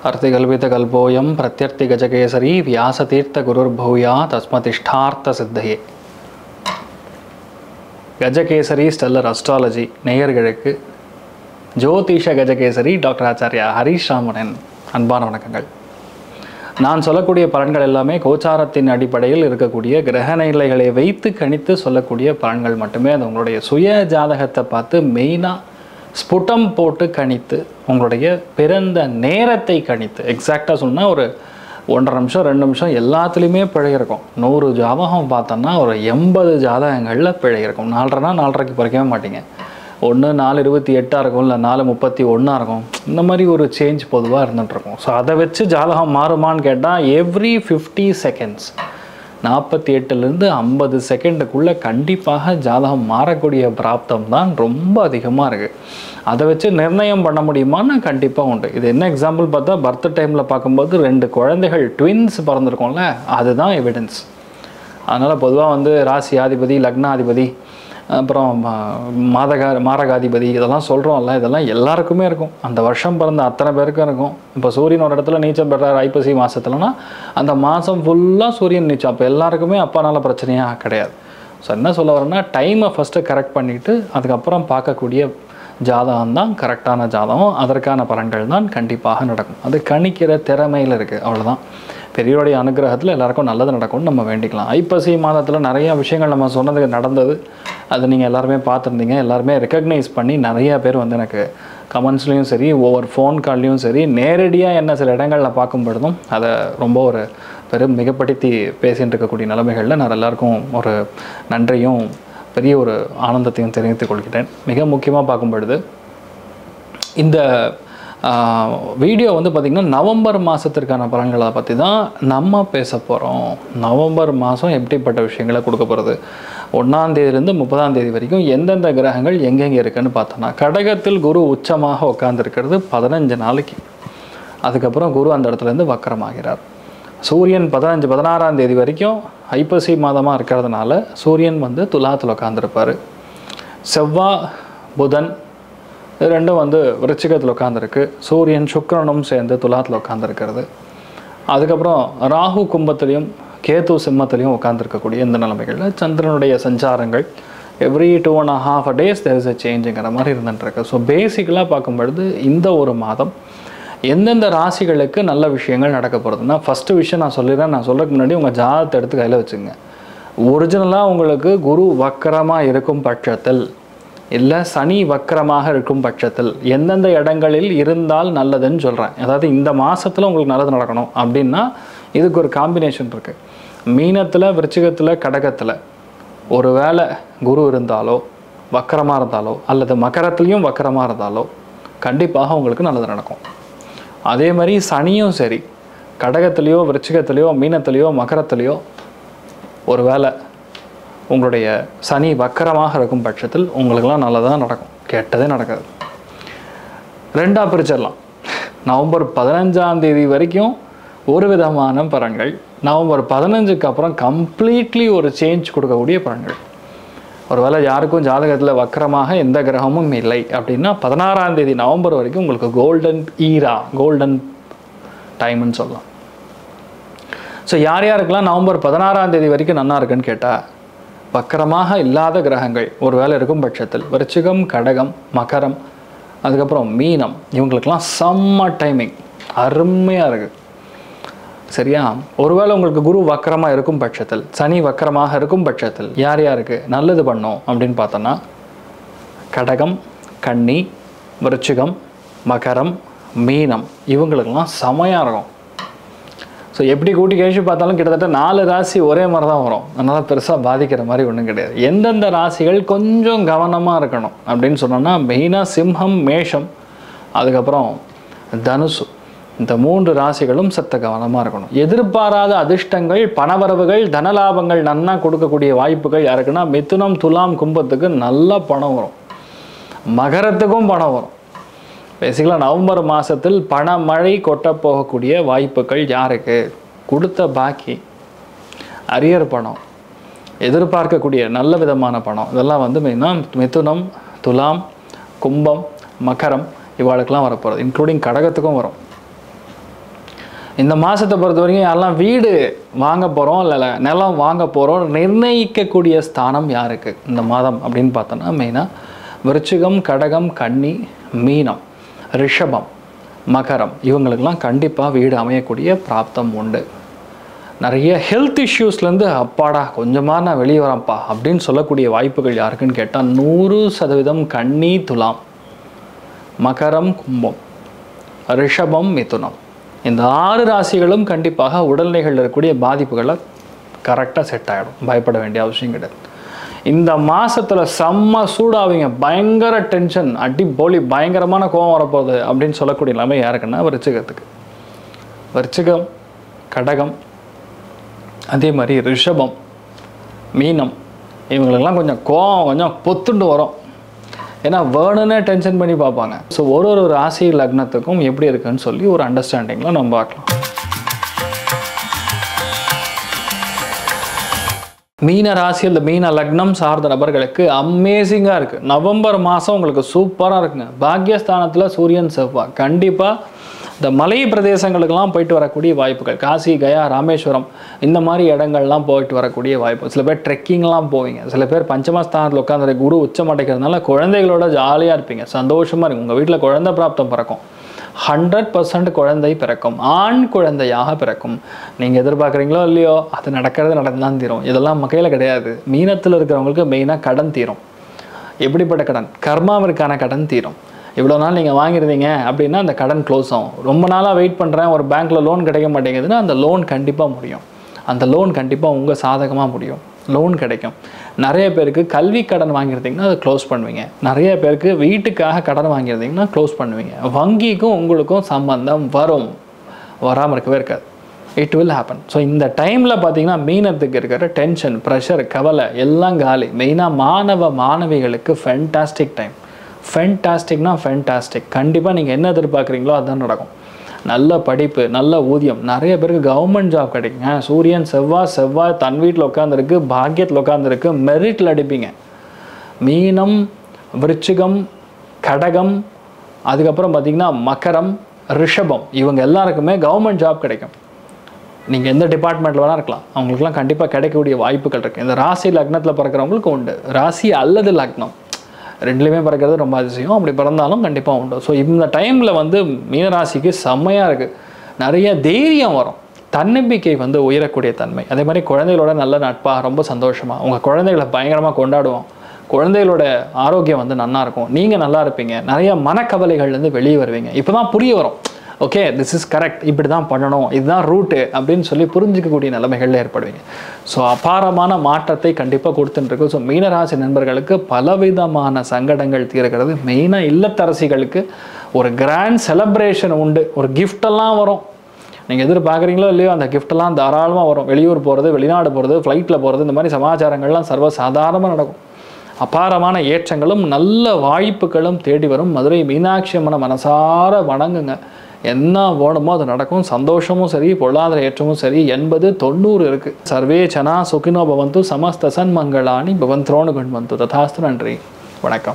अर्तिकल्पितकल्पोऽयं प्रत्यर्थिगजकेसरी व्यासतीर्थगुरुर्भूया तस्मतिष्ठार्थ सिद्धये. Gajakesari stellar astrology நேயர்களுக்கு ஜோதிஷ Gajakesari doctor Acharya Harish ராமனின் அன்பான வணக்கங்கள். நான் சொல்லக்கூடிய பலன்கள் எல்லாமே கோச்சாரத்தின் அடிப்படையில் இருக்கக்கூடிய கிரக நிலைகளை வைத்து கணித்து சொல்லக்கூடிய பலன்கள் மட்டுமே. அது உங்களுடைய சுய ஜாதகத்தை பார்த்து மெயினாக ஸ்புட்டம் போட்டு கணித்து உங்களுடைய பிறந்த நேரத்தை கணித்து எக்ஸாக்டாக சொன்னால் ஒரு 1.5 நிமிஷம் 2 நிமிஷம் எல்லாத்துலேயுமே பிழை இருக்கும். 100 ஜாதகம் பார்த்தோன்னா ஒரு 80 ஜாதகங்களில் பிழை இருக்கும். 4.5னா 4.5க்கு பறிக்கவே மாட்டீங்க. 1 4:28 இருக்கும், இல்லை 4:31 இருக்கும். இந்த மாதிரி ஒரு சேஞ்ச் பொதுவாக இருந்துகிட்ருக்கும். ஸோ அதை வச்சு ஜாதகம் மாறுமான்னு கேட்டால் எவ்ரி 50 செகண்ட்ஸ் 48லேருந்து 50 செகண்டுக்குள்ளே கண்டிப்பாக ஜாதகம் மாறக்கூடிய பிராப்தம் தான் ரொம்ப அதிகமாக இருக்குது. அதை வச்சு நிர்ணயம் பண்ண முடியுமான்னு கண்டிப்பாக உண்டு. இது என்ன எக்ஸாம்பிள் பார்த்தா பர்த் டைமில் பார்க்கும்போது 2 குழந்தைகள் ட்வின்ஸ் பிறந்திருக்கோம்ல, அதுதான் எவிடன்ஸ். அதனால் பொதுவாக ராசியாதிபதி, லக்னாதிபதி, அப்புறம் மாரகாதிபதி இதெல்லாம் சொல்கிறோம்ல, இதெல்லாம் எல்லாருக்குமே இருக்கும். அந்த வருஷம் பிறந்த அத்தனை பேருக்கும் இருக்கும். இப்போ சூரியன் ஒரு இடத்துல நீச்சம் பெறார் ஐப்பசி மாதத்துலனா அந்த மாதம் ஃபுல்லாக சூரியன் நீச்சம். அப்போ எல்லாருக்குமே அப்பானால பிரச்சனையாக கிடையாது. ஸோ என்ன சொல்ல வரேன்னா, டைமை ஃபஸ்ட்டு கரெக்ட் பண்ணிவிட்டு அதுக்கப்புறம் பார்க்கக்கூடிய ஜாதகம் தான் கரெக்டான ஜாதகம். அதற்கான பலன்கள் தான் கண்டிப்பாக நடக்கும். அது கணிக்கிற திறமையில் இருக்குது, அவ்வளோதான். பெரியோடைய அனுகிரகத்தில் எல்லாருக்கும் நல்லது நடக்கும்னு நம்ம வேண்டிக்கலாம். ஐப்பசி மாதத்தில் நிறையா விஷயங்கள் நம்ம சொன்னது நடந்தது. அது நீங்கள் எல்லாருமே பார்த்துருந்தீங்க. எல்லாருமே ரெக்கக்னைஸ் பண்ணி நிறையா பேர் எனக்கு கமெண்ட்ஸ்லேயும் சரி, ஒவ்வொரு ஃபோன் கால்லையும் சரி, நேரடியாக என்ன சில இடங்களில் பார்க்கும்பொழுதும் அதை ரொம்ப ஒரு மிகப்படுத்தி பேசிகிட்டு இருக்கக்கூடிய நிலைமைகளில் நான் எல்லாருக்கும் ஒரு நன்றியும் பெரிய ஒரு ஆனந்தத்தையும் தெரிவித்துக் கொள்கிறேன். மிக முக்கியமாக பார்க்கும் பொழுது இந்த வீடியோ பார்த்திங்கன்னா நவம்பர் மாதத்திற்கான பலன்களை பற்றி தான் நம்ம பேச போகிறோம். நவம்பர் மாதம் எப்படிப்பட்ட விஷயங்களை கொடுக்க போகிறது, 1ஆம் தேதியிலேருந்து 30ஆம் தேதி வரைக்கும் எந்தெந்த கிரகங்கள் எங்கெங்கே இருக்குன்னு பார்த்தோன்னா, கடகத்தில் குரு உச்சமாக உட்காந்துருக்கிறது 15 நாளைக்கு. அதுக்கப்புறம் குரு அந்த இடத்துலேருந்து வக்கரமாகிறார். சூரியன் 16ஆம் தேதி வரைக்கும் ஐப்பசி மாதமாக இருக்கிறதுனால சூரியன் துலாத்தில் உட்காந்துருப்பார். செவ்வாய் புதன் ரெண்டும் விருச்சிகத்தில் உட்காந்துருக்கு. சூரியன் சுக்கிரனும் சேர்ந்து துலாத்தில் உட்காந்துருக்கிறது. அதுக்கப்புறம் ராகு கும்பத்திலையும் கேது சிம்மத்திலையும் உட்காந்துருக்கக்கூடிய இந்த நிலைமைகளில் சந்திரனுடைய சஞ்சாரங்கள் every 2.5 days there is a சேஞ்சுங்கிற மாதிரி இருந்துட்டுருக்கு. ஸோ பேசிக்கலாக பார்க்கும்பொழுது இந்த ஒரு மாதம் எந்தெந்த ராசிகளுக்கு நல்ல விஷயங்கள் நடக்க போகிறதுனா, ஃபஸ்ட்டு விஷயம் நான் சொல்லிடுறேன். நான் சொல்கிறதுக்கு முன்னாடி உங்கள் ஜாதகத்தை எடுத்து கையில் வச்சுங்க. ஒரிஜினலாக உங்களுக்கு குரு வக்கரமாக இருக்கும் பட்சத்தில், இல்லை சனி வக்கரமாக இருக்கும் பட்சத்தில் எந்தெந்த இடங்களில் இருந்தால் நல்லதுன்னு சொல்கிறேன். அதாவது இந்த மாதத்தில் உங்களுக்கு நல்லது நடக்கணும் அப்படின்னா இதுக்கு ஒரு காம்பினேஷன் இருக்குது. மீனத்தில், விருச்சிகத்தில், கடகத்தில் ஒரு வேளை குரு இருந்தாலோ வக்கரமாக இருந்தாலோ அல்லது மகரத்துலேயும் வக்கரமாக இருந்தாலோ கண்டிப்பாக உங்களுக்கு நல்லது நடக்கும். அதே மாதிரி சனியும் சரி, கடகத்துலேயோ விருச்சிகத்துலேயோ மீனத்துலேயோ மகரத்துலேயோ ஒரு வேளை உங்களுடைய சனி வக்கரமாக இருக்கும் பட்சத்தில் உங்களுக்கெல்லாம் நல்லதாக நடக்கும், கெட்டதே நடக்காது. ரெண்டாக பிரிச்சிடலாம். நவம்பர் 15ஆம் தேதி வரைக்கும் ஒரு விதமான பலன்கள், நவம்பர் 15க்கு அப்புறம் கம்ப்ளீட்லி ஒரு சேஞ்ச் கொடுக்கக்கூடிய பலன்கள். ஒருவேளை யாருக்கும் ஜாதகத்தில் வக்கரமாக எந்த கிரகமும் இல்லை அப்படின்னா 16ஆம் தேதி நவம்பர் வரைக்கும் உங்களுக்கு கோல்டன் ஈரா, கோல்டன் டைம்னு சொல்லலாம். ஸோ யார் யாருக்கெல்லாம் நவம்பர் 16ஆம் தேதி வரைக்கும் நல்லா இருக்குன்னு கேட்டால், வக்கரமாக இல்லாத கிரகங்கள் ஒரு வேளை இருக்கும் பட்சத்தில் விருச்சிகம், கடகம், மகரம், அதுக்கப்புறம் மீனம், இவங்களுக்கெல்லாம் செம்ம டைமிங், அருமையாக இருக்குது. சரியா? ஒருவேளை உங்களுக்கு குரு வக்கரமாக இருக்கும் பட்சத்தில், சனி வக்கரமாக இருக்கும் பட்சத்தில் யார் யாருக்கு நல்லது பண்ணோம் அப்படின்னு பார்த்தோன்னா, கடகம், கன்னி, விருச்சிகம், மகரம், மீனம், இவங்களுக்கெல்லாம் செமையாக இருக்கும். ஸோ எப்படி கூட்டி கழிச்சு பார்த்தாலும் கிட்டத்தட்ட 4 ராசி ஒரே மாதிரி தான் வரும். அதனால் பெருசாக பாதிக்கிற மாதிரி ஒன்றும் கிடையாது. எந்தெந்த ராசிகள் கொஞ்சம் கவனமாக இருக்கணும் அப்படின்னு சொன்னோன்னா, மெயினாக சிம்மம், மேஷம், அதுக்கப்புறம் தனுசு, இந்த 3 ராசிகளும் சத்த கவனமாக இருக்கணும். எதிர்பாராத அதிர்ஷ்டங்கள், பணவரவுகள், தனலாபங்கள் நன்னா கொடுக்கக்கூடிய வாய்ப்புகள் யாருக்குன்னா, மிதுனம், துலாம், கும்பத்துக்கு நல்ல பணம் வரும். மகரத்துக்கும் பணம் வரும். பேசிக்கலாக நவம்பர் மாதத்தில் பணமழை கொட்ட போகக்கூடிய வாய்ப்புகள் யாருக்கு? கொடுத்த பாக்கி, அரியர் பணம், எதிர்பார்க்கக்கூடிய நல்ல விதமான பணம், இதெல்லாம் மெயினாக மிதுனம், துலாம், கும்பம், மகரம் இவாளுக்கெல்லாம் வரப்போகிறது. இன்க்ளூடிங் கடகத்துக்கும் வரும். இந்த மாதத்தை பொறுத்த வரைக்கும் யாரெல்லாம் வீடு வாங்க போகிறோம் இல்லை நிலம் வாங்க போகிறோம் நிர்ணயிக்கக்கூடிய ஸ்தானம் யாருக்கு இந்த மாதம் அப்படின்னு பார்த்தோன்னா மெயினாக விருச்சிகம், கடகம், கன்னி, மீனம், ரிஷபம், மகரம் இவங்களுக்கெல்லாம் கண்டிப்பாக வீடு அமையக்கூடிய பிராப்தம் உண்டு. நிறைய ஹெல்த் இஷ்யூஸ்லேருந்து அப்பாடா கொஞ்சமாக நான் வெளியே வரேன்ப்பா அப்படின்னு சொல்லக்கூடிய வாய்ப்புகள் யாருக்குன்னு கேட்டால் 100% கன்னி, துலாம், மகரம், கும்பம், ரிஷபம், மிதுனம் இந்த 6 ராசிகளும் கண்டிப்பாக உடல்நிலைகளில் இருக்கக்கூடிய பாதிப்புகளை கரெக்டாக செட் ஆகிடும். பயப்பட வேண்டிய அவசியம் கிடையாது. இந்த மாதத்தில் செம்ம சூடாவீங்க, பயங்கர டென்ஷன், அடி போலி பயங்கரமான கோபம் வரப்போகுது அப்படின்னு சொல்லக்கூடிய நிலைமை யாருக்குன்னா விருச்சிகத்துக்கு. விருச்சிகம், கடகம், அதே மாதிரி ரிஷபம், மீனம் இவங்களுக்கெல்லாம் கொஞ்சம் கோபம் கொஞ்சம் பொத்துண்டு வரும். ஏன்னா வேணுன்னே டென்ஷன் பண்ணி பார்ப்பாங்க. ஸோ ஒரு ராசி லக்னத்துக்கும் எப்படி இருக்குன்னு சொல்லி ஒரு அண்டர்ஸ்டாண்டிங்கில் நம்ம பார்க்கலாம். மீன ராசி அல்லது மீன லக்னம் சார்ந்த நபர்களுக்கு அமேசிங்காக இருக்குது. நவம்பர் மாதம் உங்களுக்கு சூப்பராக இருக்குங்க. பாக்யஸ்தானத்தில் சூரியன், செவ்வாய் கண்டிப்பாக இந்த மலை பிரதேசங்களுக்கெல்லாம் போயிட்டு வரக்கூடிய வாய்ப்புகள், காசி, கயா, ராமேஸ்வரம் இந்த மாதிரி இடங்கள்லாம் போயிட்டு வரக்கூடிய வாய்ப்பு. சில பேர் ட்ரெக்கிங்லாம் போவீங்க. சில பேர் பஞ்சமஸ்தானத்தில் உட்காந்து குரு உச்சம் அடைக்கிறதுனால குழந்தைகளோட ஜாலியாக இருப்பீங்க, சந்தோஷமாக இருக்கும். உங்கள் வீட்டில் குழந்தை பிராப்தம் பிறக்கும், 100% குழந்தை பிறக்கும், ஆண் குழந்தையாக பிறக்கும். நீங்கள் எதிர்பார்க்குறீங்களோ இல்லையோ அது நடக்கிறது நடந்துதான் தீரும். இதெல்லாம் மகையில் கிடையாது. மீனத்தில் இருக்கிறவங்களுக்கு மெயினாக கடன் தீரும். எப்படிப்பட்ட கடன்? கர்மாவிற்கான கடன் தீரும். இவ்வளோ நாள் நீங்கள் வாங்கியிருந்தீங்க அப்படின்னா அந்த கடன் க்ளோஸ் ஆகும். ரொம்ப நாளாக வெயிட் பண்ணுறேன், ஒரு பேங்க்கில் லோன் கிடைக்க மாட்டேங்குதுன்னா அந்த லோன் கண்டிப்பாக முடியும். அந்த லோன் கண்டிப்பாக உங்கள் சாதகமாக முடியும், லோன் கிடைக்கும். நிறைய பேருக்கு கல்வி கடன் வாங்கியிருந்தீங்கன்னா அதை க்ளோஸ் பண்ணுவீங்க. நிறைய பேருக்கு வீட்டுக்காக கடன் வாங்கியிருந்தீங்கன்னா க்ளோஸ் பண்ணுவீங்க. வங்கிக்கும் உங்களுக்கும் சம்பந்தம் வரும், வராமல் இருக்கவே இருக்காது. It will happen. ஸோ இந்த டைமில் பார்த்தீங்கன்னா மீனத்துக்கு இருக்கிற டென்ஷன், ப்ரெஷர், கவலை எல்லாம் காலி. மெயினாக மாணவிகளுக்கு ஃபென்டாஸ்டிக் டைம். ஃபென்டாஸ்டிக்னா ஃபென்டாஸ்டிக். கண்டிப்பாக நீங்கள் என்ன எதிர்பார்க்குறீங்களோ அதுதான் நடக்கும். நல்ல படிப்பு, நல்ல ஊதியம், நிறைய பேருக்கு கவர்மெண்ட் ஜாப் கிடைக்குங்க. சூரியன், செவ்வாய் தன் வீட்டில் உட்காந்துருக்கு, பாக்கியத்தில் உட்காந்துருக்கு, மெரிட்டில் அடிப்பீங்க. மீனம், விருச்சிகம், கடகம், அதுக்கப்புறம் பார்த்திங்கன்னா மகரம், ரிஷபம் இவங்க எல்லாருக்குமே கவர்மெண்ட் ஜாப் கிடைக்கும். நீங்கள் எந்த டிபார்ட்மெண்ட்டில் வேணால் இருக்கலாம், அவங்களுக்குலாம் கண்டிப்பாக கிடைக்கக்கூடிய வாய்ப்புகள் இருக்குது. இந்த ராசி லக்னத்தில் பிறக்கிறவங்களுக்கு உண்டு. ராசி அல்லது லக்னம் ரெண்டுலேயுமே பிறக்கிறது ரொம்ப அதிசயம். அப்படி பிறந்தாலும் கண்டிப்பாக உண்டு. ஸோ இந்த டைமில் மீனராசிக்கு செம்மையாக இருக்குது. நிறைய தைரியம் வரும், தன்னம்பிக்கை உயரக்கூடிய தன்மை. அதே மாதிரி குழந்தைகளோட நல்ல நட்பாக, ரொம்ப சந்தோஷமாக உங்கள் குழந்தைகளை பயங்கரமாக கொண்டாடுவோம். குழந்தைகளோட ஆரோக்கியம் நல்லா இருக்கும், நீங்கள் நல்லா இருப்பீங்க. நிறைய மனக்கவலைகள்லேருந்து வெளியே வருவீங்க. இப்போ தான் புரிய வரும், ஓகே திஸ் இஸ் கரெக்ட், இப்படி தான் பண்ணணும், இதுதான் ரூட்டு அப்படின்னு சொல்லி புரிஞ்சிக்கக்கூடிய நிலைமைகளில் ஏற்படுவீங்க. ஸோ அபாரமான மாற்றத்தை கண்டிப்பாக கொடுத்துட்டுருக்கு. ஸோ மீனராசி நண்பர்களுக்கு பலவிதமான சங்கடங்கள் தீர்க்கிறது. மெயினாக இல்லத்தரசிகளுக்கு ஒரு கிராண்ட் செலப்ரேஷன் உண்டு. ஒரு கிஃப்டெல்லாம் வரும். நீங்கள் எதிர்பார்க்குறீங்களோ இல்லையோ அந்த கிஃப்டெல்லாம் தாராளமாக வரும். வெளியூர் போகிறது, வெளிநாடு போகிறது, ஃப்ளைட்டில் போகிறது, இந்த மாதிரி சமாச்சாரங்கள்லாம் சர்வசாதாரணமாக நடக்கும். அபாரமான ஏற்றங்களும் நல்ல வாய்ப்புகளும் தேடி வரும். மதுரை மீனாட்சி அம்மனை மனசார வணங்குங்க. என்ன வேணுமோ அது நடக்கும். சந்தோஷமும் சரி, பொருளாதார ஏற்றமும் சரி 80-90 இருக்குது. சர்வே ஜனா சுகினோ பவந்து, சமஸ்த சன்மங்களானி பவந்த்ரோனு குண்வந்து. ததாஸ்து. நன்றி, வணக்கம்.